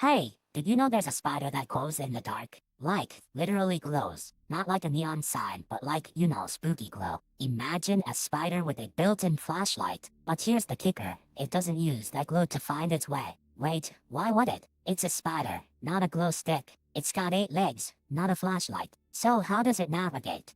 Hey, did you know there's a spider that glows in the dark? Like, literally glows. Not like a neon sign, but like, spooky glow. Imagine a spider with a built-in flashlight. But here's the kicker, it doesn't use that glow to find its way. Wait, why would it? It's a spider, not a glow stick. It's got 8 legs, not a flashlight. So how does it navigate?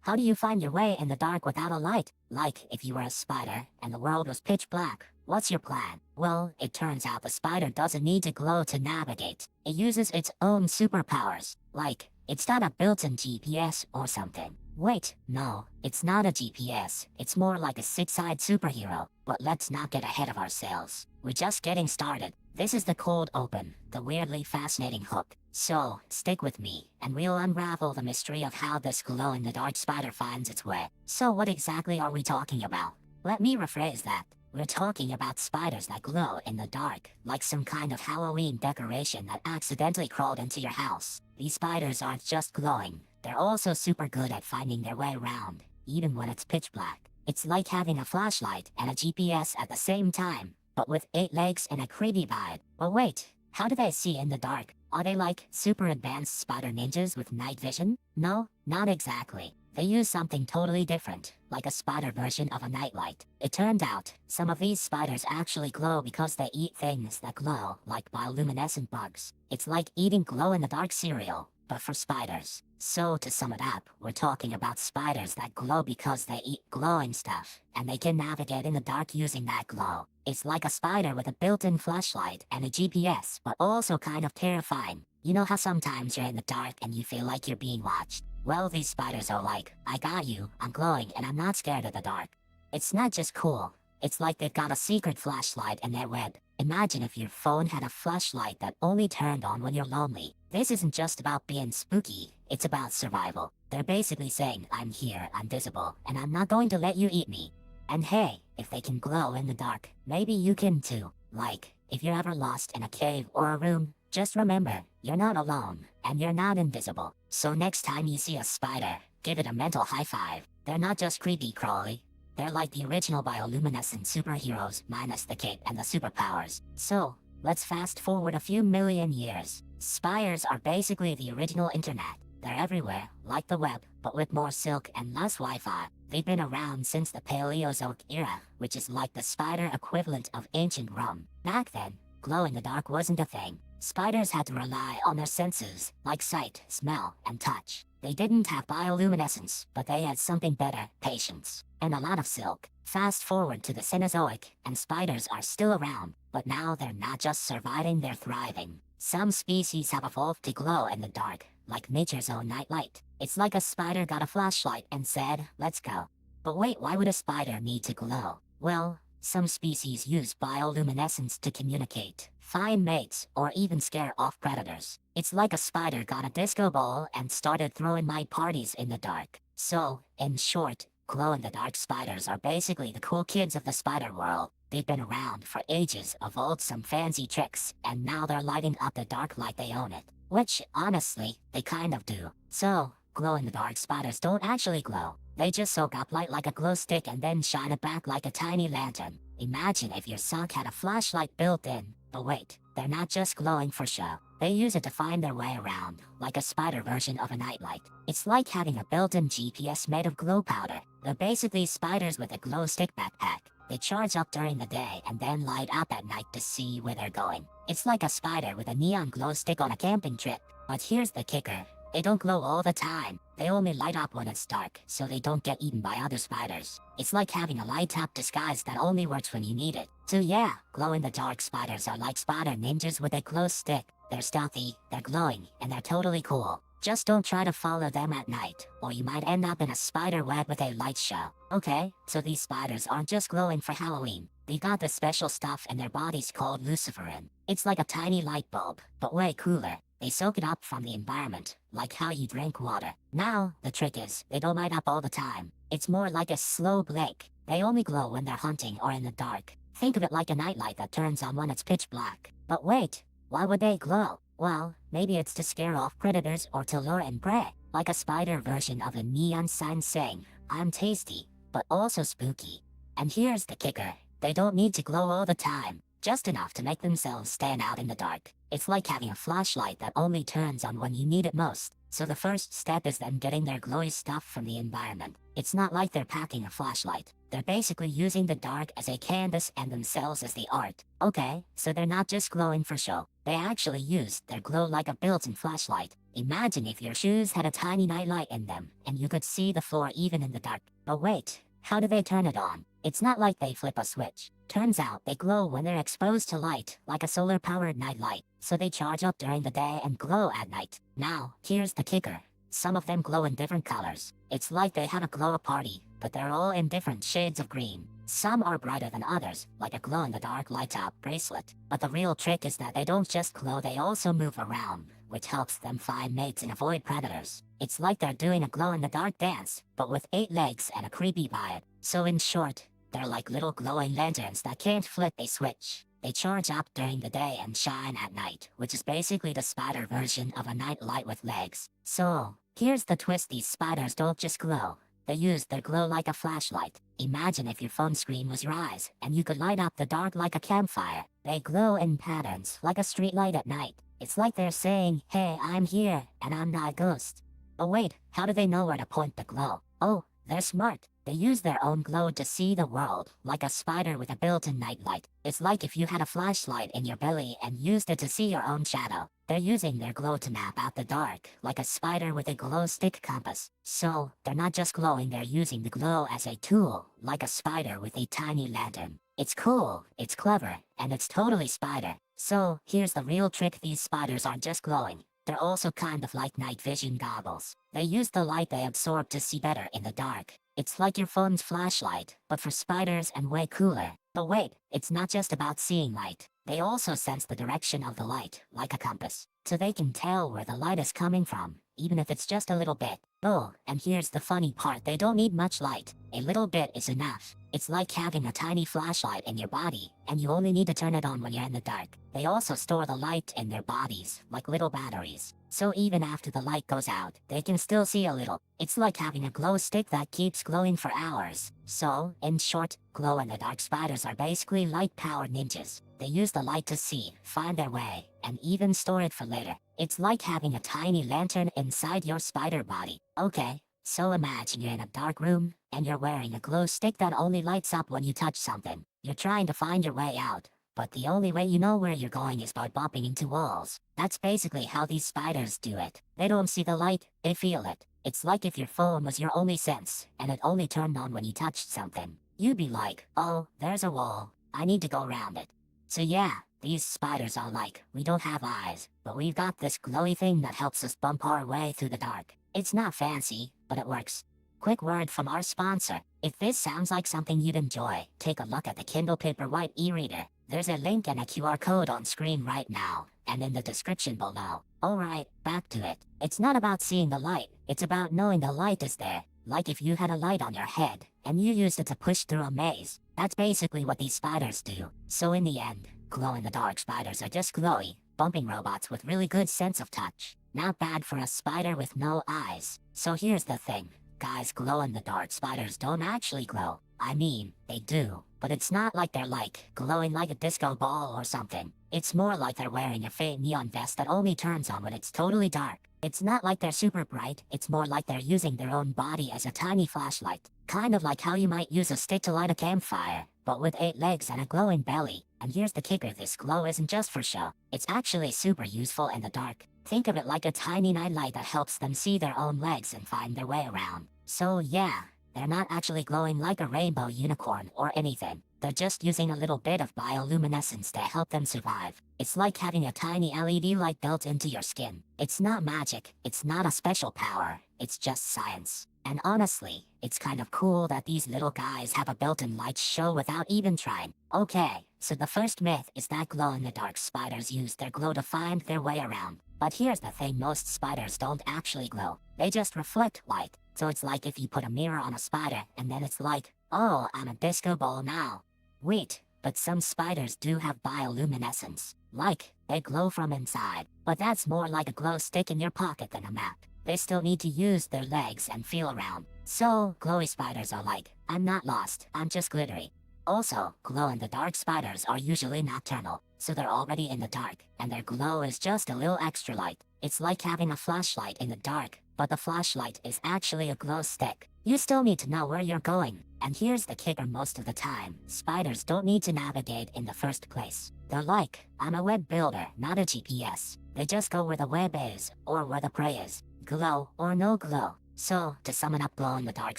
How do you find your way in the dark without a light? Like, if you were a spider, and the world was pitch black, what's your plan? Well, it turns out the spider doesn't need to glow to navigate. It uses its own superpowers. Like, it's got a built-in GPS or something. Wait, no, it's not a GPS. It's more like a six-eyed superhero. But let's not get ahead of ourselves. We're just getting started. This is the cold open, the weirdly fascinating hook. So, stick with me, and we'll unravel the mystery of how this glow-in-the-dark spider finds its way. So what exactly are we talking about? Let me rephrase that. We're talking about spiders that glow in the dark, like some kind of Halloween decoration that accidentally crawled into your house. These spiders aren't just glowing, they're also super good at finding their way around, even when it's pitch black. It's like having a flashlight and a GPS at the same time, but with 8 legs and a creepy vibe. But wait, how do they see in the dark? Are they like super advanced spider ninjas with night vision? No, not exactly. They use something totally different, like a spider version of a nightlight. It turned out, some of these spiders actually glow because they eat things that glow, like bioluminescent bugs. It's like eating glow-in-the-dark cereal, but for spiders. So to sum it up, we're talking about spiders that glow because they eat glowing stuff, and they can navigate in the dark using that glow. It's like a spider with a built-in flashlight and a GPS, but also kind of terrifying. You know how sometimes you're in the dark and you feel like you're being watched? Well, these spiders are like, I got you, I'm glowing and I'm not scared of the dark. It's not just cool, it's like they've got a secret flashlight in their web. Imagine if your phone had a flashlight that only turned on when you're lonely. This isn't just about being spooky, it's about survival. They're basically saying, I'm here, I'm visible, and I'm not going to let you eat me. And hey, if they can glow in the dark, maybe you can too. Like, if you're ever lost in a cave or a room, just remember, you're not alone, and you're not invisible. So next time you see a spider, give it a mental high five. They're not just creepy crawly. They're like the original bioluminescent superheroes minus the cape and the superpowers. So, let's fast forward a few million years. Spiders are basically the original internet. They're everywhere, like the web, but with more silk and less Wi-Fi. They've been around since the Paleozoic era, which is like the spider equivalent of ancient Rome. Back then, glow-in-the-dark wasn't a thing. Spiders had to rely on their senses, like sight, smell, and touch. They didn't have bioluminescence, but they had something better, patience, and a lot of silk. Fast forward to the Cenozoic, and spiders are still around, but now they're not just surviving, they're thriving. Some species have evolved to glow in the dark, like nature's own nightlight. It's like a spider got a flashlight and said, let's go. But wait, why would a spider need to glow? Well, some species use bioluminescence to communicate, find mates, or even scare off predators. It's like a spider got a disco ball and started throwing night parties in the dark. So, in short, glow-in-the-dark spiders are basically the cool kids of the spider world. They've been around for ages, evolved some fancy tricks, and now they're lighting up the dark like they own it. Which, honestly, they kind of do. So, glow-in-the-dark spiders don't actually glow. They just soak up light like a glow stick and then shine it back like a tiny lantern. Imagine if your sock had a flashlight built in. But wait, they're not just glowing for show. They use it to find their way around, like a spider version of a nightlight. It's like having a built-in GPS made of glow powder. They're basically spiders with a glow stick backpack. They charge up during the day and then light up at night to see where they're going. It's like a spider with a neon glow stick on a camping trip. But here's the kicker. They don't glow all the time. They only light up when it's dark, so they don't get eaten by other spiders. It's like having a light-up disguise that only works when you need it. So yeah, glow-in-the-dark spiders are like spider ninjas with a glow stick. They're stealthy, they're glowing, and they're totally cool. Just don't try to follow them at night, or you might end up in a spider web with a light show. Okay, so these spiders aren't just glowing for Halloween. They got this special stuff in their bodies called luciferin. It's like a tiny light bulb, but way cooler. They soak it up from the environment, like how you drink water. Now, the trick is, they don't light up all the time. It's more like a slow blink. They only glow when they're hunting or in the dark. Think of it like a nightlight that turns on when it's pitch black. But wait, why would they glow? Well, maybe it's to scare off predators or to lure in prey. Like a spider version of a neon sign saying, I'm tasty, but also spooky. And here's the kicker. They don't need to glow all the time. just enough to make themselves stand out in the dark. It's like having a flashlight that only turns on when you need it most. So the first step is them getting their glowy stuff from the environment. It's not like they're packing a flashlight. They're basically using the dark as a canvas and themselves as the art. Okay, so they're not just glowing for show. They actually use their glow like a built-in flashlight. Imagine if your shoes had a tiny nightlight in them, and you could see the floor even in the dark. But wait, how do they turn it on? It's not like they flip a switch. Turns out they glow when they're exposed to light, like a solar-powered nightlight. So they charge up during the day and glow at night. Now, here's the kicker. Some of them glow in different colors. It's like they have a glow party, but they're all in different shades of green. Some are brighter than others, like a glow-in-the-dark light-up bracelet. But the real trick is that they don't just glow, they also move around, which helps them find mates and avoid predators. It's like they're doing a glow-in-the-dark dance, but with 8 legs and a creepy vibe. So in short, they're like little glowing lanterns that can't flip a switch. They charge up during the day and shine at night, which is basically the spider version of a night light with legs. So, here's the twist: these spiders don't just glow. They use their glow like a flashlight. Imagine if your phone screen was your eyes, and you could light up the dark like a campfire. They glow in patterns, like a streetlight at night. It's like they're saying, hey, I'm here, and I'm not a ghost. But wait, how do they know where to point the glow? Oh, they're smart. They use their own glow to see the world, like a spider with a built-in nightlight. It's like if you had a flashlight in your belly and used it to see your own shadow. They're using their glow to map out the dark, like a spider with a glow stick compass. So, they're not just glowing, they're using the glow as a tool, like a spider with a tiny lantern. It's cool, it's clever, and it's totally spider. So, here's the real trick: these spiders aren't just glowing. They're also kind of like night vision goggles. They use the light they absorb to see better in the dark. It's like your phone's flashlight, but for spiders and way cooler. But wait, it's not just about seeing light. They also sense the direction of the light, like a compass. So they can tell where the light is coming from, even if it's just a little bit. Oh, and here's the funny part: they don't need much light. A little bit is enough. It's like having a tiny flashlight in your body, and you only need to turn it on when you're in the dark. They also store the light in their bodies, like little batteries. So even after the light goes out, they can still see a little. It's like having a glow stick that keeps glowing for hours. So, in short, glow-in-the-dark spiders are basically light-powered ninjas. They use the light to see, find their way, and even store it for later. It's like having a tiny lantern inside your spider body. Okay, so imagine you're in a dark room, and you're wearing a glow stick that only lights up when you touch something. You're trying to find your way out, but the only way you know where you're going is by bumping into walls. That's basically how these spiders do it. They don't see the light, they feel it. It's like if your phone was your only sense, and it only turned on when you touched something. You'd be like, oh, there's a wall, I need to go around it. So yeah, these spiders are like, we don't have eyes, but we've got this glowy thing that helps us bump our way through the dark. It's not fancy, but it works. Quick word from our sponsor: if this sounds like something you'd enjoy, take a look at the Kindle Paperwhite e-reader. There's a link and a QR code on screen right now, and in the description below. Alright, back to it. It's not about seeing the light, it's about knowing the light is there. Like if you had a light on your head, and you used it to push through a maze. That's basically what these spiders do. So in the end, glow-in-the-dark spiders are just glowy, bumping robots with really good sense of touch. Not bad for a spider with no eyes. So here's the thing. Guys, glow-in-the-dark spiders don't actually glow. I mean, they do, but it's not like they're like glowing like a disco ball or something. It's more like they're wearing a fake neon vest that only turns on when it's totally dark. It's not like they're super bright, it's more like they're using their own body as a tiny flashlight. Kind of like how you might use a stick to light a campfire, but with 8 legs and a glowing belly. And here's the kicker: this glow isn't just for show. It's actually super useful in the dark. Think of it like a tiny nightlight that helps them see their own legs and find their way around. So yeah, they're not actually glowing like a rainbow unicorn or anything. They're just using a little bit of bioluminescence to help them survive. It's like having a tiny LED light built into your skin. It's not magic, it's not a special power, it's just science. And honestly, it's kind of cool that these little guys have a built-in light show without even trying. Okay, so the first myth is that glow-in-the-dark spiders use their glow to find their way around. But here's the thing: most spiders don't actually glow. They just reflect light. So it's like if you put a mirror on a spider, and then it's like, oh, I'm a disco ball now. Wait, but some spiders do have bioluminescence. Like, they glow from inside. But that's more like a glow stick in your pocket than a map. They still need to use their legs and feel around. So, glowy spiders are like, I'm not lost, I'm just glittery. Also, glow-in-the-dark spiders are usually nocturnal, so they're already in the dark, and their glow is just a little extra light. It's like having a flashlight in the dark, but the flashlight is actually a glow stick. You still need to know where you're going, and here's the kicker: most of the time, spiders don't need to navigate in the first place. They're like, I'm a web builder, not a GPS. They just go where the web is, or where the prey is. Glow or no glow. So, to sum it up, glow-in-the-dark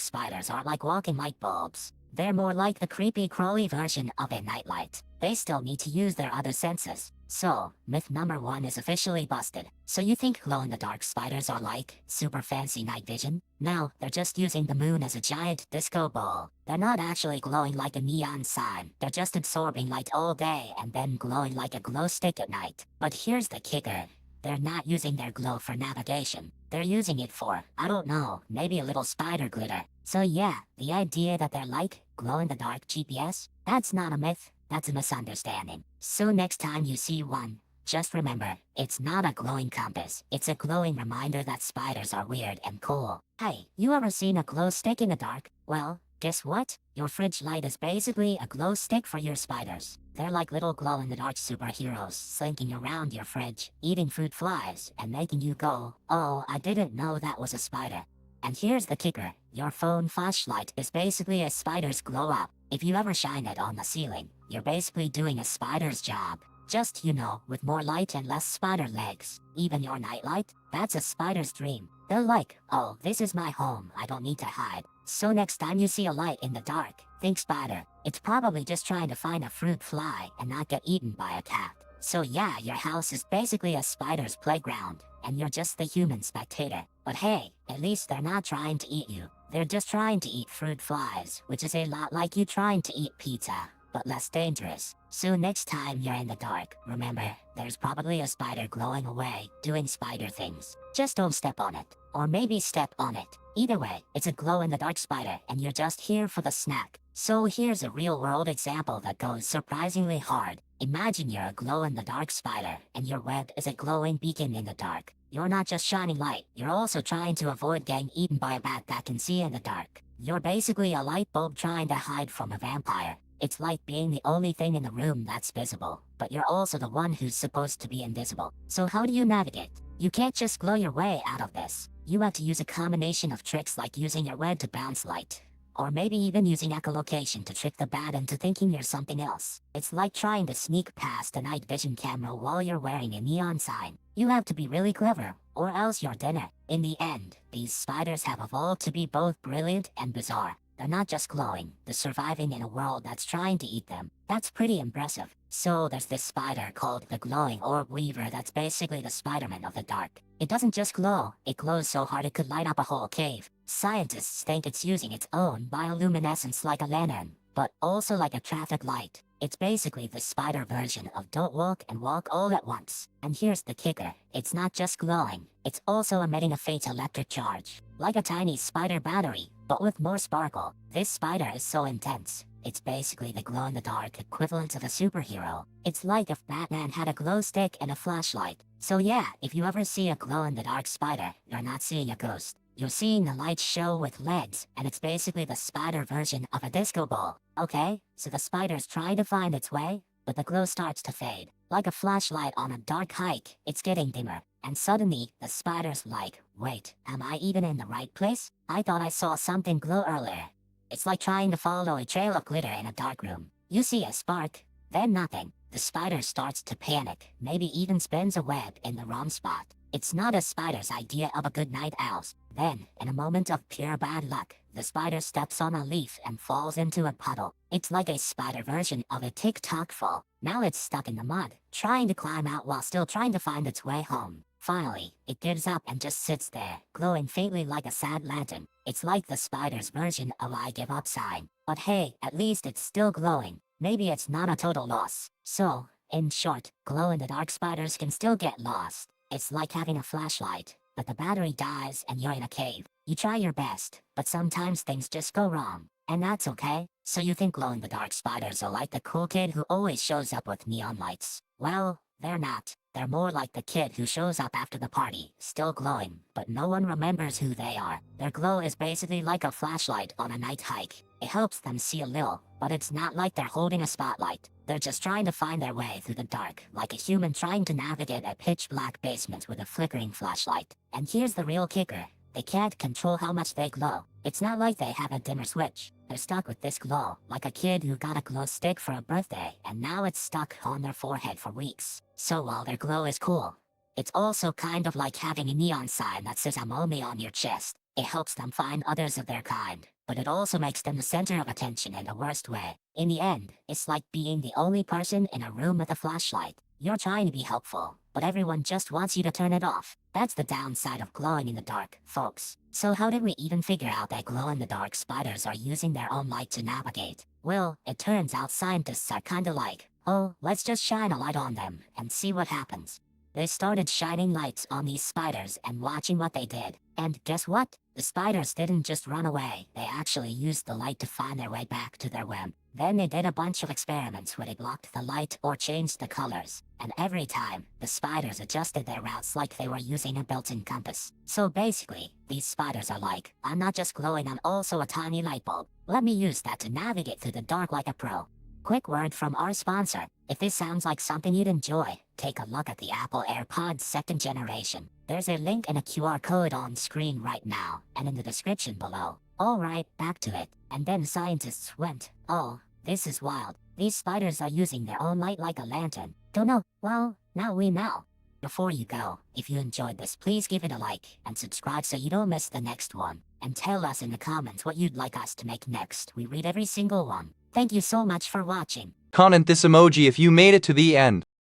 spiders are like walking light bulbs. They're more like the creepy crawly version of a nightlight. They still need to use their other senses. So, myth number 1 is officially busted. So you think glow-in-the-dark spiders are like super fancy night vision? No, they're just using the moon as a giant disco ball. They're not actually glowing like a neon sign. They're just absorbing light all day and then glowing like a glow stick at night. But here's the kicker. They're not using their glow for navigation. They're using it for, I don't know, maybe a little spider glitter. So yeah, the idea that they're like glow-in-the-dark GPS, that's not a myth, that's a misunderstanding. So next time you see one, just remember, it's not a glowing compass, it's a glowing reminder that spiders are weird and cool. Hey, you ever seen a glow stick in the dark? Well, guess what? Your fridge light is basically a glow stick for your spiders. They're like little glow-in-the-dark superheroes slinking around your fridge, eating fruit flies, and making you go, oh, I didn't know that was a spider. And here's the kicker, your phone flashlight is basically a spider's glow up. If you ever shine it on the ceiling, you're basically doing a spider's job. Just, with more light and less spider legs. Even your nightlight, that's a spider's dream. They're like, oh, this is my home, I don't need to hide. So next time you see a light in the dark, think spider. It's probably just trying to find a fruit fly and not get eaten by a cat. So yeah, your house is basically a spider's playground, and you're just the human spectator. But hey, at least they're not trying to eat you. They're just trying to eat fruit flies, which is a lot like you trying to eat pizza, but less dangerous. So next time you're in the dark, remember, there's probably a spider glowing away, doing spider things. Just don't step on it. Or maybe step on it. Either way, it's a glow-in-the-dark spider, and you're just here for the snack. So here's a real-world example that goes surprisingly hard. Imagine you're a glow-in-the-dark spider, and your web is a glowing beacon in the dark. You're not just shining light, you're also trying to avoid getting eaten by a bat that can see in the dark. You're basically a light bulb trying to hide from a vampire. It's like being the only thing in the room that's visible, but you're also the one who's supposed to be invisible. So how do you navigate? You can't just glow your way out of this. You have to use a combination of tricks like using your web to bounce light. Or maybe even using echolocation to trick the bat into thinking you're something else. It's like trying to sneak past a night vision camera while you're wearing a neon sign. You have to be really clever, or else you're dinner. In the end, these spiders have evolved to be both brilliant and bizarre. They're not just glowing, they're surviving in a world that's trying to eat them. That's pretty impressive. So there's this spider called the glowing orb weaver that's basically the Spider-Man of the dark. It doesn't just glow, it glows so hard it could light up a whole cave. Scientists think it's using its own bioluminescence like a lantern, but also like a traffic light. It's basically the spider version of Don't Walk and Walk All at Once. And here's the kicker, it's not just glowing, it's also emitting a faint electric charge. Like a tiny spider battery, but with more sparkle. This spider is so intense, it's basically the glow-in-the-dark equivalent of a superhero. It's like if Batman had a glow stick and a flashlight. So yeah, if you ever see a glow-in-the-dark spider, you're not seeing a ghost. You're seeing the light show with legs, and it's basically the spider version of a disco ball. Okay, so the spider's trying to find its way, but the glow starts to fade. Like a flashlight on a dark hike, it's getting dimmer. And suddenly, the spider's like, wait, am I even in the right place? I thought I saw something glow earlier. It's like trying to follow a trail of glitter in a dark room. You see a spark, then nothing. The spider starts to panic, maybe even spins a web in the wrong spot. It's not a spider's idea of a good night owl's. Then, in a moment of pure bad luck, the spider steps on a leaf and falls into a puddle. It's like a spider version of a TikTok fall. Now it's stuck in the mud, trying to climb out while still trying to find its way home. Finally, it gives up and just sits there, glowing faintly like a sad lantern. It's like the spider's version of I give up sign. But hey, at least it's still glowing. Maybe it's not a total loss. So, in short, glow-in-the-dark spiders can still get lost. It's like having a flashlight, but the battery dies and you're in a cave. You try your best, but sometimes things just go wrong. And that's okay. So you think glow-in-the-dark spiders are like the cool kid who always shows up with neon lights? Well, they're not. They're more like the kid who shows up after the party, still glowing, but no one remembers who they are. Their glow is basically like a flashlight on a night hike. It helps them see a little, but it's not like they're holding a spotlight. They're just trying to find their way through the dark, like a human trying to navigate a pitch-black basement with a flickering flashlight. And here's the real kicker. They can't control how much they glow. It's not like they have a dimmer switch. They're stuck with this glow, like a kid who got a glow stick for a birthday, and now it's stuck on their forehead for weeks. So while their glow is cool, it's also kind of like having a neon sign that says "I'm only" on your chest. It helps them find others of their kind, but it also makes them the center of attention in the worst way. In the end, it's like being the only person in a room with a flashlight. You're trying to be helpful, but everyone just wants you to turn it off. That's the downside of glowing in the dark, folks. So how did we even figure out that glow-in-the-dark spiders are using their own light to navigate? Well, it turns out scientists are kinda like, oh, let's just shine a light on them and see what happens. They started shining lights on these spiders and watching what they did. And guess what? The spiders didn't just run away. They actually used the light to find their way back to their web. Then they did a bunch of experiments where they blocked the light or changed the colors. And every time, the spiders adjusted their routes like they were using a built-in compass. So basically, these spiders are like, I'm not just glowing, I'm also a tiny light bulb. Let me use that to navigate through the dark like a pro. Quick word from our sponsor. If this sounds like something you'd enjoy, take a look at the Apple AirPods 2nd generation. There's a link and a QR code on screen right now, and in the description below. Alright, back to it. And then scientists went, oh, this is wild. These spiders are using their own light like a lantern. Don't know, well, now we know. Before you go, if you enjoyed this, please give it a like and subscribe so you don't miss the next one. And tell us in the comments what you'd like us to make next. We read every single one. Thank you so much for watching. Comment this emoji if you made it to the end.